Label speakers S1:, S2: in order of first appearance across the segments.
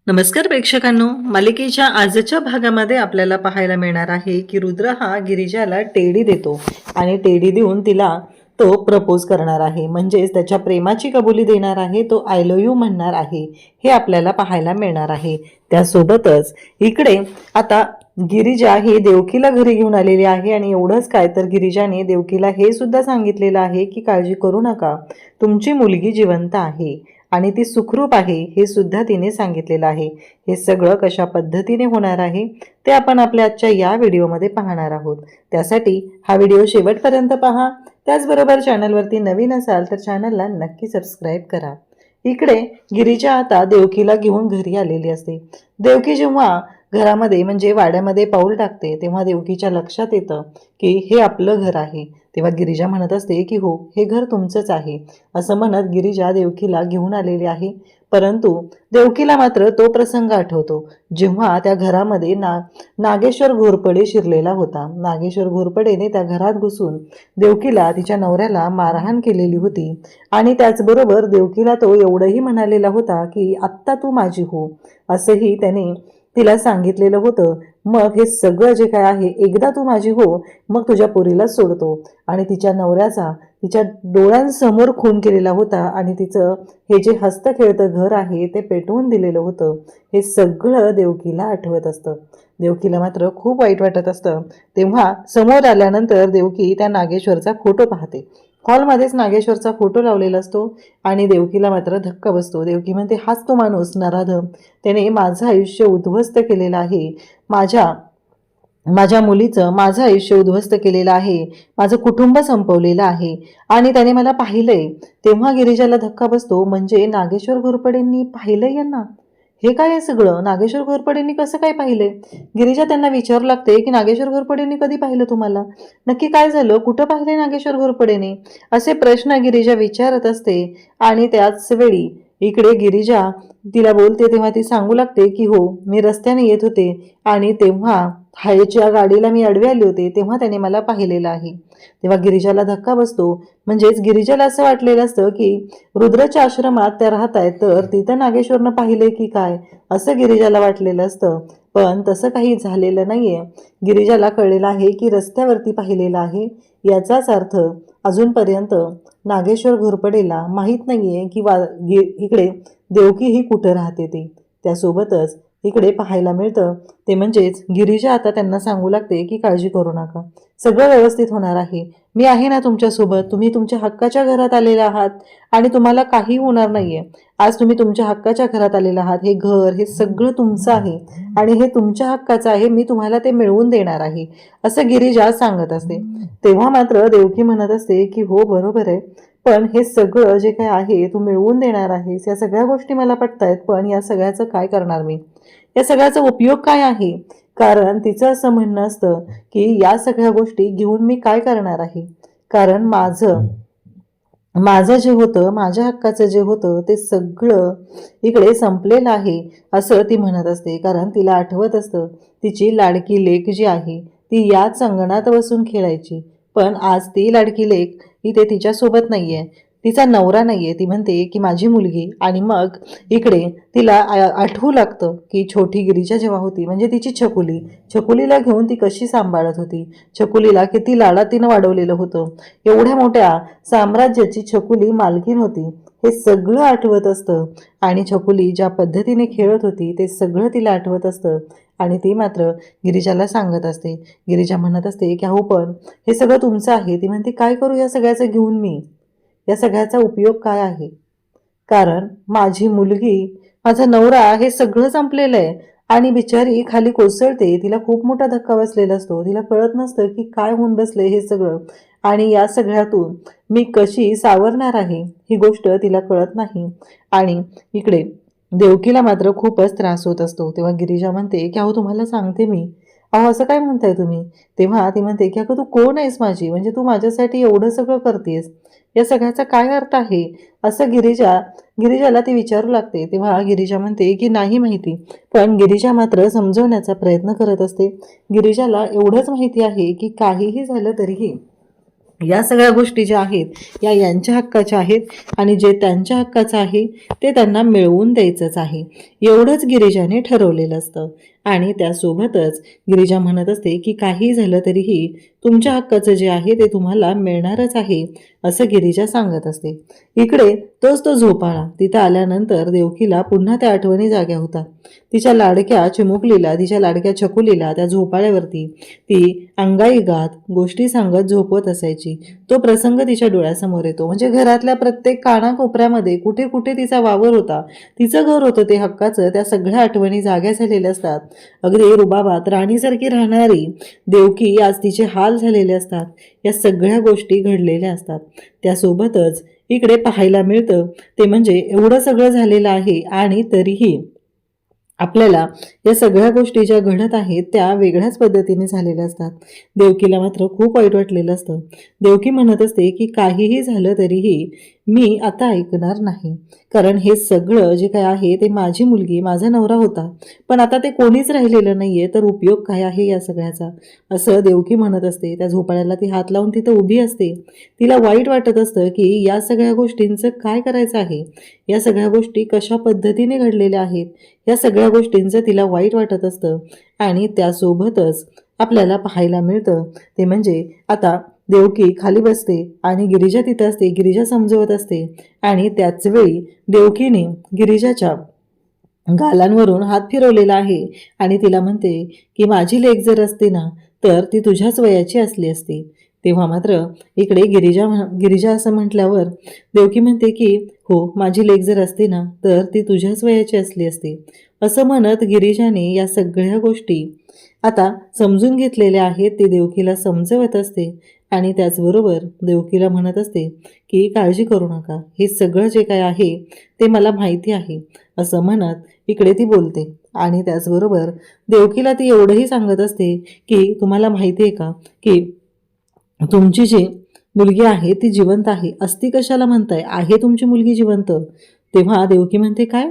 S1: नमस्कार प्रेक्षकांनो, मालिकेच्या आजच्या भागामध्ये आपल्याला पाहायला मिळणार आहे की रुद्र हा गिरिजाला टेडी देतो आणि टेडी देऊन तिला तो प्रपोज करणार आहे, म्हणजेच त्याच्या प्रेमाची कबुली देणार आहे, तो आय लव्ह यू म्हणणार आहे, हे आपल्याला पाहायला मिळणार आहे। त्यासोबतच इकडे आता गिरिजा ही देवकीला घरी घेऊन आलेली आहे आणि एवढंच काय तर गिरिजाने देवकीला हे सुद्धा सांगितलेलं आहे की काळजी करू नका, तुमची मुलगी जिवंत आहे आणि ती सुखरूप आहे हे सुद्धा तिने सांगितलेलं आहे। हे सगळं कशा पद्धतीने होणार आहे ते आपण आपल्या आजच्या या व्हिडिओमध्ये पाहणार आहोत। त्यासाठी हा व्हिडिओ शेवटपर्यंत पहा। त्याचबरोबर चॅनलवरती नवीन असाल तर चॅनलला नक्की सबस्क्राईब करा। इकडे गिरिजा आता देवकीला घेऊन घरी आलेली असते। देवकी जेव्हा घरामध्ये म्हणजे वाड्यामध्ये पाऊल टाकते तेव्हा देवकीच्या लक्षात येतं की हे आपलं घर आहे। तेव्हा गिरिजा म्हणत असते की हो, हे घर तुमचंच आहे असं म्हणत गिरिजा देवकीला घेऊन आलेली आहे। परंतु देवकीला मात्र तो प्रसंग आठवतो जेव्हा त्या घरामध्ये नागेश्वर घोरपडे शिरलेला होता। नागेश्वर घोरपडेने त्या घरात घुसून देवकीला तिच्या नवऱ्याला मारहाण केलेली होती आणि त्याचबरोबर देवकीला तो एवढंही म्हणालेला होता की आत्ता तू माझी हो, असंही त्याने तिला सांगितलेलं होतं। मग हे सगळं जे काय आहे, एकदा तू माझी हो मग तुझ्या पोरीला सोडतो, आणि तिच्या नवऱ्याचा तिच्या डोळ्यांसमोर खून केलेला होता आणि तिचं हे जे हस्त खेळतं घर आहे ते पेटवून दिलेलं होतं। हे सगळं देवकीला आठवत असतं। देवकीला मात्र खूप वाईट वाटत असतं। तेव्हा समोर आल्यानंतर देवकी त्या नागेश्वरचा फोटो पाहते। हॉलमध्येच नागेश्वरचा फोटो लावलेला असतो आणि देवकीला मात्र धक्का बसतो। देवकी म्हणते, हाच तो माणूस नराधम, त्याने माझं आयुष्य उद्ध्वस्त केलेलं आहे, माझ्या मुलीचं माझं आयुष्य उद्ध्वस्त केलेलं आहे, माझं कुटुंब संपवलेलं आहे आणि त्याने मला पाहिलंय। तेव्हा गिरिजाला धक्का बसतो, म्हणजे नागेश्वर घोरपडेंनी पाहिलंय यांना? हे काय आहे सगळं? नागेश्वर घोरपडेंनी कसं काय पाहिलंय? गिरिजा त्यांना विचारू लागते की नागेश्वर घोरपडेंनी कधी पाहिलं तुम्हाला? नक्की काय झालं? कुठं पाहिलंय नागेश्वर घोरपडेने? असे प्रश्न गिरिजा विचारत असते आणि त्याच वेळी इकडे गिरिजा तिला बोलते तेव्हा ती सांगू लागते की हो, मी रस्त्याने येत होते आणि तेव्हा हायच्या गाडीला मी अडवे आले होते, तेव्हा त्याने मला पाहिलेलं आहे। तेव्हा गिरिजाला धक्का बसतो, म्हणजेच गिरिजाला असं वाटलेलं असतं की रुद्रच्या आश्रमात त्या राहत आहेत तर तिथं नागेश्वरनं पाहिलंय की काय, असं गिरिजाला वाटलेलं असतं। पण तसं काही झालेलं नाहीये। गिरिजाला कळलेलं आहे की रस्त्यावरती पाहिलेलं आहे, याचाच अर्थ अजूनपर्यंत नागेश्वर घोरपडेला माहीत नाहीये की इकडे देवकी ही कुठं राहते ते। त्यासोबतच इकडे पाहायला मिळतं ते म्हणजेच गिरिजा आता त्यांना सांगू लागते की काळजी करू नका, सगळं व्यवस्थित होणार आहे, मी आहे ना तुमच्यासोबत, तुम्ही तुमच्या हक्काच्या घरात आलेले आहात आणि तुम्हाला काही होणार नाहीये। आज तुम्ही तुमच्या हक्काच्या घरात आलेला आहात, हे घर हे सगळं तुमचं आहे आणि हे तुमच्या हक्काचं आहे, मी तुम्हाला ते मिळवून देणार आहे, असं गिरिजा सांगत असते। तेव्हा मात्र देवकी म्हणत असते की हो बरोबर आहे, पण हे सगळं जे काय आहे तू मिळवून देणार आहेस, या सगळ्या गोष्टी मला पटतायत, पण या सगळ्याचं काय करणार मी? या सगळ्याचा उपयोग काय आहे? कारण तिचं असं म्हणणं असतं की या सगळ्या गोष्टी घेऊन मी काय करणार आहे? कारण माझं जे होतं, माझ्या हक्काचं जे होतं ते सगळं इकडे संपलेलं आहे, असं ती म्हणत असते। कारण तिला आठवत असतं तिची लाडकी लेक जी आहे ती याच अंगणात बसून खेळायची, पण आज ती लाडकी लेक इथे तिच्यासोबत नाहीये, तिचा नवरा नाहीये। ती म्हणते की माझी मुलगी, आणि मग इकडे तिला आठवू लागतं की छोटी गिरिजा जेव्हा होती, म्हणजे तिची छकुलीला घेऊन ती कशी सांभाळत होती, छकुलीला किती लाडात तिनं वाढवलेलं होतं, एवढ्या मोठ्या साम्राज्याची छकुली मालकीन होती, हे सगळं आठवत असतं आणि छकुली ज्या पद्धतीने खेळत होती ते सगळं तिला आठवत असतं आणि ती मात्र गिरिजाला सांगत असते। गिरिजा म्हणत असते की हो, पण हे सगळं तुमचं आहे। ती म्हणते, काय करू या सगळ्याचं घेऊन मी? या सगळ्याचा उपयोग काय आहे? कारण माझी मुलगी, माझा नवरा हे सगळं संपलेलं आहे आणि बिचारी खाली कोसळते, तिला खूप मोठा धक्का बसलेला असतो, तिला कळत नसतं की काय होऊन बसले हे सगळं आणि या सगळ्यातून मी कशी सावरणार आहे, ही गोष्ट तिला कळत नाही। आणि इकडे देवकीला मात्र खूपच त्रास होत असतो। तेव्हा गिरिजा म्हणते की अहो तुम्हाला सांगते मी, अहो असं काय म्हणताय तुम्ही? तेव्हा ती म्हणते की अगं तू कोण आहेस माझी, म्हणजे तू माझ्यासाठी एवढं सगळं करतेस, या सगळ्याचा काय अर्थ आहे, असं गिरिजाला ती विचारू लागते। तेव्हा गिरिजा म्हणते की नाही माहिती, पण गिरिजा मात्र समजवण्याचा प्रयत्न करत असते। गिरिजाला एवढंच माहिती आहे की काहीही झालं तरीही या सगळ्या गोष्टी ज्या आहेत या यांच्या हक्काच्या आहेत आणि जे त्यांच्या हक्काचं आहे ते त्यांना मिळवून द्यायचंच आहे, एवढंच गिरिजाने ठरवलेलं असतं. आणि त्यासोबतच गिरिजा म्हणत असते की काही झालं तरीही तुमच्या हक्काचं जे आहे ते तुम्हाला मिळणारच आहे, असं गिरिजा सांगत असते. इकडे तोच तो झोपाळा. तिथं आल्यानंतर देवकीला पुन्हा त्या आठवणी जाग्या होतात. तिच्या लाडक्या चिमुकलीला, तिच्या लाडक्या छकुलीला त्या झोपाळ्यावरती ती अंगाई गात गोष्टी सांगत झोपवत असायची. तो प्रसंग तिच्या डोळ्यासमोर येतो. म्हणजे घरातल्या प्रत्येक कानाकोपऱ्यामध्ये कुठे कुठे तिचा वावर होता, तिचं घर होतं ते हक्काचं, त्या सगळ्या आठवणी जाग्या झालेल्या असतात. अगदी रुबाबात राणीसारखी राहणारी देवकी आज तिचे हाल झालेले असतात. या सगळ्या गोष्टी घडलेल्या असतात. त्यासोबतच इकडे पाहायला मिळतं ते म्हणजे एवढं सगळं झालेलं आहे आणि तरीही आपल्याला या सगळ्या गोष्टी ज्या घडत आहेत त्या वेगळ्याच पद्धतीने झालेल्या असतात. देवकीला मात्र खूप वाईट वाटलेलं असतं. देवकी म्हणत असते की काहीही झालं तरीही मी आता ऐकणार नाही, कारण हे सगळं जे काय आहे ते माझी मुलगी, माझा नवरा होता, पण आता ते कोणीच राहिलेलं नाहीये, तर उपयोग काय आहे या सगळ्याचा, असं देवकी म्हणत असते. त्या झोपाळ्याला ती हात लावून तिथं उभी असते. तिला वाईट वाटत असतं की या सगळ्या गोष्टींचं काय करायचं आहे, या सगळ्या गोष्टी कशा पद्धतीने घडलेल्या आहेत, या सगळ्या गोष्टींचं तिला वाईट वाटत असतं. आणि त्यासोबतच आपल्याला पाहायला मिळतं ते म्हणजे आता देवकी खाली बसते आणि गिरिजा तिथं असते. गिरिजा समजवत असते आणि त्याच वेळी देवकीने गिरिजाच्या गालांवरून हात फिरवलेला आहे आणि तिला म्हणते की माझी लेक जर असते ना तर ती तुझ्याच वयाची असली असती. तेव्हा मात्र इकडे गिरिजा असं म्हटल्यावर देवकी म्हणते की हो, माझी लेक जर असती ना तर ती तुझ्याच वयाची असली असती. असं म्हणत गिरिजाने या सगळ्या गोष्टी आता समजून घेतलेल्या आहेत. ती देवकीला समजवत असते आणि त्याचबरोबर देवकीला म्हणत असते की काळजी करू नका, हे सगळं जे काय आहे ते मला माहिती आहे, असं म्हणत इकडे ती बोलते. आणि त्याचबरोबर देवकीला ती एवढंही सांगत असते की तुम्हाला माहिती आहे का की तुमची जी मुलगी आहे ती जिवंत आहे. असती कशाला म्हणताय, आहे तुमची मुलगी जिवंत. तेव्हा देवकी म्हणते काय,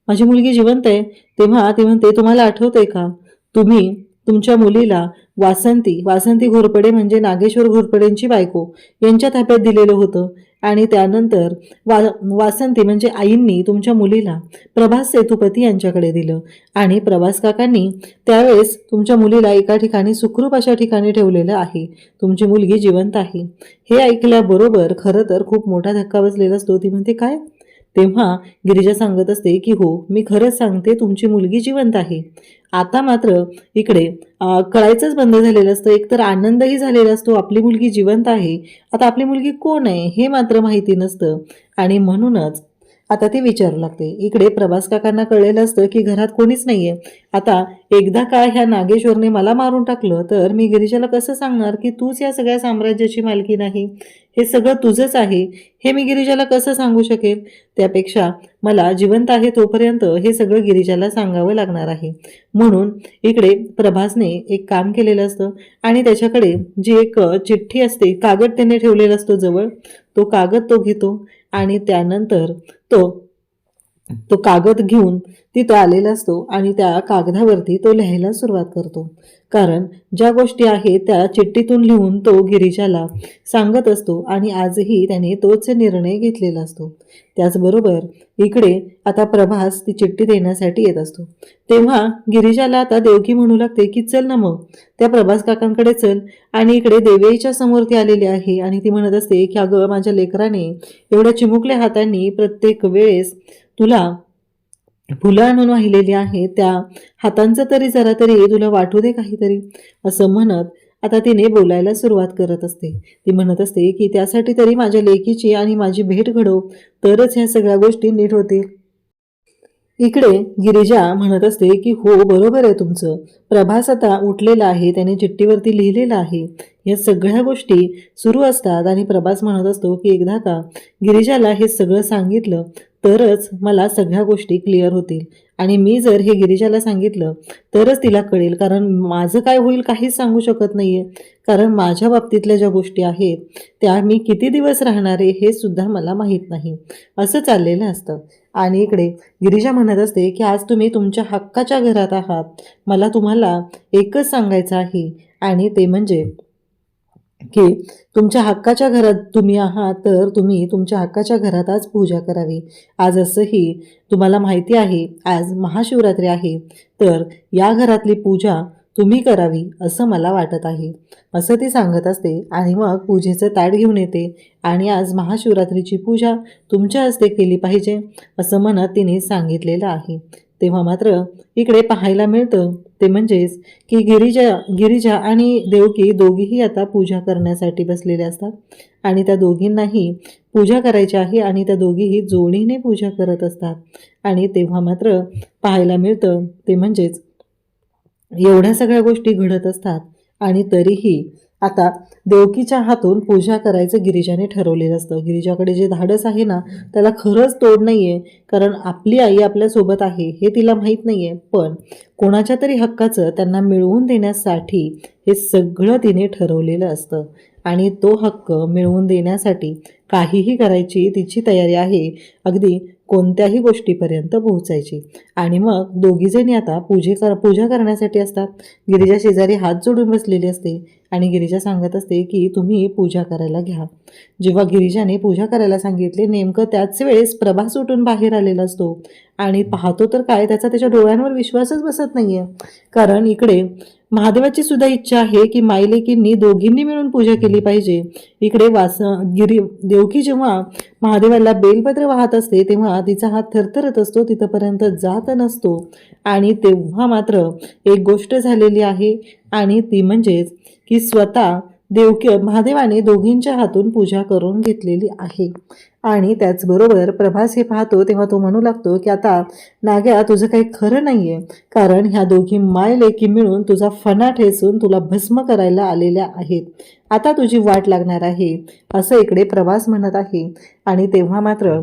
S1: माझी मुलगी जिवंत आहे? तेव्हा ती म्हणते तुम्हाला आठवतंय का, तुम्ही तुमच्या मुलीला वासंती घोरपडे म्हणजे नागेश्वर घोरपडेंची बायको यांच्या ताब्यात दिलेलं होतं आणि त्यानंतर वासंती म्हणजे आईंनी तुमच्या मुलीला प्रभास सेतुपती यांच्याकडे दिलं आणि प्रभास काकांनी त्यावेळेस तुमच्या मुलीला एका ठिकाणी सुखरूप अशा ठिकाणी ठेवलेलं आहे. तुमची मुलगी जिवंत आहे. हे ऐकल्याबरोबर खरं तर खूप मोठा धक्का बसलेला असतो. ती म्हणते काय? तेव्हा गिरिजा सांगत असते की हो, मी खरंच सांगते, तुमची मुलगी जिवंत आहे. आता मात्र इकडे कळायचंच बंद झालेलं असतं. एकतर आनंदही झालेला असतो, आपली मुलगी जिवंत आहे. आता आपली मुलगी कोण आहे हे मात्र माहिती नसतं आणि म्हणूनच आता ती विचारू लागते. इकडे प्रभास काकांना कळलेलं असतं की घरात कोणीच नाहीये. आता एकदा का ह्या नागेश्वरने मला मारून टाकलं तर मी गिरिजाला कसं सांगणार की तूच या सगळ्या साम्राज्याची मालकी नाही, हे सगळं तुझंच आहे, हे मी गिरिजाला कसं सांगू शकेल. त्यापेक्षा मला जिवंत आहे तोपर्यंत हे सगळं गिरिजाला सांगावं लागणार आहे. म्हणून इकडे प्रभासने एक काम केलेलं असतं आणि त्याच्याकडे जी एक चिठ्ठी असते, कागद त्याने ठेवलेला असतो जवळ, तो कागद तो घेतो आणि त्यानंतर तो कागद घेऊन तिथं आलेला असतो आणि त्या कागदावरती तो लिहायला सुरुवात करतो. कारण ज्या गोष्टी आहेत त्या चिठ्ठीतून लिहून तो गिरिजाला सांगत असतो आणि आजही त्याने तोच निर्णय घेतलेला असतो. त्याचबरोबर इकडे आता प्रभास ती चिठ्ठी देण्यासाठी येत असतो. तेव्हा गिरिजाला आता देवकी म्हणू लागते की चल ना मग त्या प्रभास काकांकडे चल. आणि इकडे देवीच्या समोर ती आलेली आहे आणि ती म्हणत असते की अगं, माझ्या लेकराने एवढ्या चिमुकल्या हातांनी प्रत्येक वेळेस तुला फुलं आणून वाहिलेली आहे, त्या हातांचं तरी जरा तरी तुला वाटू दे काहीतरी, असं म्हणत आता तिने बोलायला सुरुवात करत असते. ती म्हणत असते की त्यासाठी तरी माझ्या लेकीची आणि माझी भेट घडव, तरच ह्या सगळ्या गोष्टी नीट होतील. इकडे गिरिजा म्हणत असते की हो, बरोबर आहे तुमचं, प्रभास आता उठलेला आहे, त्याने चिठ्ठीवरती लिहिलेलं आहे. या सगळ्या गोष्टी सुरू असतात आणि प्रभास म्हणत असतो की एकदा का गिरिजाला हे सगळं सांगितलं तरच मला सगळ्या गोष्टी क्लिअर होतील आणि मी जर हे गिरिजाला सांगितलं तरच तिला कळेल, कारण माझं काय होईल काहीच सांगू शकत नाहीये, कारण माझ्या बाबतीतल्या ज्या गोष्टी आहेत त्या मी किती दिवस राहणार आहे हे सुद्धा मला माहीत नाही, असं चाललेलं असतं. आणि इकडे गिरिजा म्हणत असते की आज तुम्ही तुमच्या हक्काच्या घरात आहात, मला तुम्हाला एकच सांगायचं आहे आणि ते म्हणजे की तुमच्या हक्काच्या घरात तुम्ही आहात, तर तुम्ही तुमच्या हक्काच्या घरात आज पूजा करावी. आज असंही तुम्हाला माहिती आहे, आज महाशिवरात्री आहे, तर या घरातली पूजा तुम्ही करावी असं मला वाटत आहे, असं ती सांगत असते. आणि मग पूजेचं ताट घेऊन येते आणि आज महाशिवरात्रीची पूजा तुमच्या हस्ते केली पाहिजे असं म्हणत तिने सांगितलेलं आहे. तेव्हा मात्र इकडे पाहायला मिळतं ते म्हणजेच की गिरिजा आणि देवकी दोघीही आता पूजा करण्यासाठी बसलेले असतात आणि त्या दोघींनाही पूजा करायची आहे आणि त्या दोघीही जोडीने पूजा करत असतात. आणि तेव्हा मात्र पाहायला मिळतं ते म्हणजेच एवढ्या सगळ्या गोष्टी घडत असतात आणि तरीही आता देवकीच्या हातून पूजा करायचं गिरिजाने ठरवलेलं असतं. गिरिजाकडे जे धाडस आहे ना, त्याला खरंच तोड नाही आहे, कारण आपली आई आपल्यासोबत आहे हे तिला माहीत नाही आहे, पण कोणाच्या तरी हक्काचं त्यांना मिळवून देण्यासाठी हे सगळं तिने ठरवलेलं असतं आणि तो हक्क मिळवून देण्यासाठी काहीही करायची तिची तयारी आहे, अगदी कोणत्याही गोष्टीपर्यंत पोहोचायची. आणि मग दोघीजणी आता पूजा करण्यासाठी असतात. गिरिजा शेजारी हात जोडून बसलेली असते आणि गिरिजा सांगत असते की तुम्ही पूजा करायला घ्या. जेव्हा गिरिजाने पूजा करायला सांगितले, नेमकं त्याच वेळेस प्रभास उठून बाहेर आलेला असतो आणि पाहतो तर काय, त्याच्या डोळ्यांवर विश्वासच बसत नाहीये. कारण इकडे महादेवाची सुद्धा इच्छा आहे की मायलेकींनी दोघींनी मिळून पूजा केली पाहिजे. इकडे देवकी जेव्हा महादेवाला बेलपत्र वाहत असते तेव्हा तिचा हात थरथरत असतो, तिथपर्यंत जात नसतो. आणि तेव्हा मात्र एक गोष्ट झालेली आहे आणि ती म्हणजेच की स्वतः महादेवाने दोघींच्या हातून पूजा करून घेतलेली आहे. आणि त्याचबरोबर प्रभास हे पाहतो तेव्हा तो म्हणू लागतो की आता नाग्या, तुझं काही खरं नाही आहे, कारण ह्या दोघी मायलेकी मिळून तुझा फणा ठेचून तुला भस्म करायला आलेल्या आहेत. आता तुझी वाट लागणार आहे असं इकडे प्रभास म्हणत आहे. आणि तेव्हा मात्र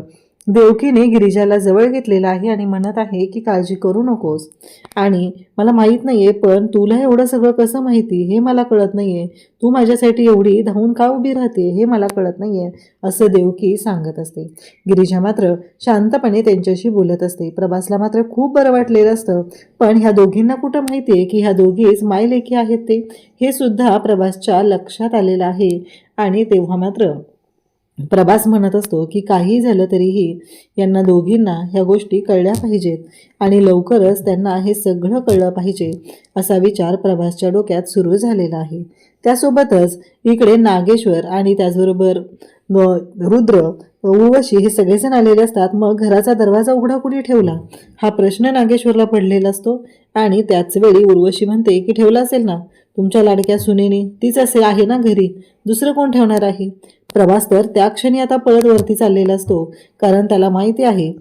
S1: देवकीने गिरिजाला जवळ घेतलेला आहे आणि म्हणत आहे की काळजी करू नकोस, आणि मला माहीत नाहीये पण तुला एवढं सगळं कसं माहिती हे मला कळत नाहीये, तू माझ्यासाठी एवढी धावून का उभी राहते हे मला कळत नाहीये असं देवकी सांगत असते. गिरिजा मात्र शांतपणे त्यांच्याशी बोलत असते. प्रभासला मात्र खूप बरं वाटलेलं असतं, पण ह्या दोघींना कुठं माहिती आहे की ह्या दोघीच मायलेकी आहेत ते हे सुद्धा प्रभासच्या लक्षात आलेलं आहे. आणि तेव्हा मात्र प्रभास म्हणत असतो की काही झालं तरीही यांना दोघींना ह्या गोष्टी कळल्या पाहिजेत आणि लवकरच त्यांना हे सगळं कळलं पाहिजे असा विचार प्रभासच्या डोक्यात सुरू झालेला आहे. त्यासोबतच इकडे नागेश्वर आणि त्याचबरोबर रुद्र, उर्वशी हे सगळेजण आलेले असतात. मग घराचा दरवाजा उघडा कुणी ठेवला हा प्रश्न नागेश्वरला पडलेला असतो आणि त्याच वेळी उर्वशी म्हणते की ठेवला असेल ना तुमच्या लाडक्या सुनेने, तीच असे आहे ना घरी, दुसरं कोण ठेवणार आहे. प्रभास तर त्या क्षणी आता पळत वरती चाललेला असतो, कारण त्याला माहिती आहे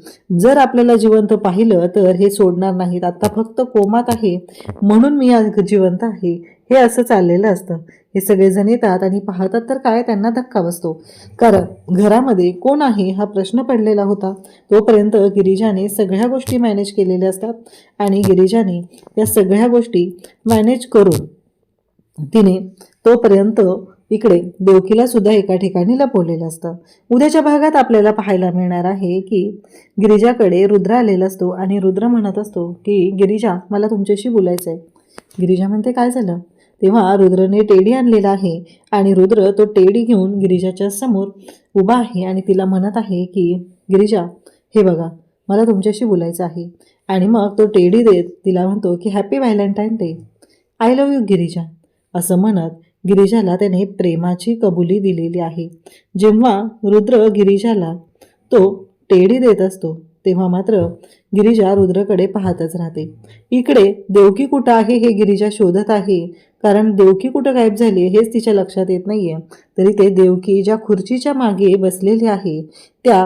S1: जर आपल्याला जिवंत पाहिलं तर हे सोडणार नाहीत. आता फक्त कोमात आहे म्हणून मी आज जिवंत आहे हे असं चाललेलं असतं. हे सगळेजण येतात आणि पाहतात तर काय, त्यांना धक्का बसतो, कारण घरामध्ये कोण आहे हा प्रश्न पडलेला होता. तोपर्यंत गिरिजाने सगळ्या गोष्टी मॅनेज केलेल्या असतात आणि गिरिजाने या सगळ्या गोष्टी मॅनेज करून तिने तोपर्यंत इकडे देवकीला सुद्धा एका ठिकाणी लपवलेलं असतं. उद्याच्या भागात आपल्याला पाहायला मिळणार आहे की गिरिजाकडे रुद्र आलेला असतो आणि रुद्र म्हणत असतो की गिरिजा, मला तुमच्याशी बोलायचं आहे. गिरिजा म्हणते काय झालं. तेव्हा रुद्रने टेडी आणलेला आहे आणि रुद्र तो टेडी घेऊन गिरिजाच्या समोर उभा आहे आणि तिला म्हणत आहे की गिरिजा, हे बघा, मला तुमच्याशी बोलायचं आहे. आणि मग तो टेडी देत तिला म्हणतो की happy Valentine day, I love you Girija असं म्हणत गिरिजाला त्याने प्रेमाची कबुली दिलेली आहे. जेव्हा रुद्र गिरिजाला तो टेडी देत असतो तेव्हा मात्र गिरिजा रुद्रकडे पाहतच राहते. इकडे देवकी कुठं आहे हे गिरिजा शोधत आहे, कारण देवकी कुठं गायब झाली हेच तिच्या लक्षात येत नाहीये. तरी ते देवकी ज्या खुर्चीच्या मागे बसलेली आहे त्या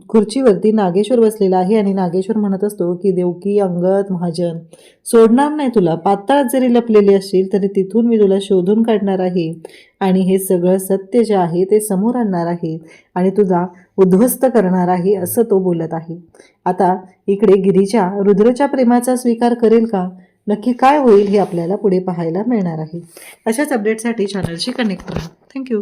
S1: खुर्चीवरती नागेश्वर बसलेला आहे आणि नागेश्वर म्हणत असतो की देवकी, अंगद, महाजन, सोडणार नाही तुला, पाताळात जरी लपलेली असशील तरी तिथून मी तुला शोधून काढणार आहे आणि हे सगळं सत्य जे आहे ते समोर आणणार आहे आणि तुझा उद्ध्वस्त करणार आहे असं तो बोलत आहे. आता इकडे गिरिजा रुद्रच्या प्रेमाचा स्वीकार करेल का, नक्की काय होईल हे आपल्याला पुढे पाहायला मिळणार आहे. अशाच अपडेटसाठी चॅनलशी कनेक्ट राहा. थँक्यू.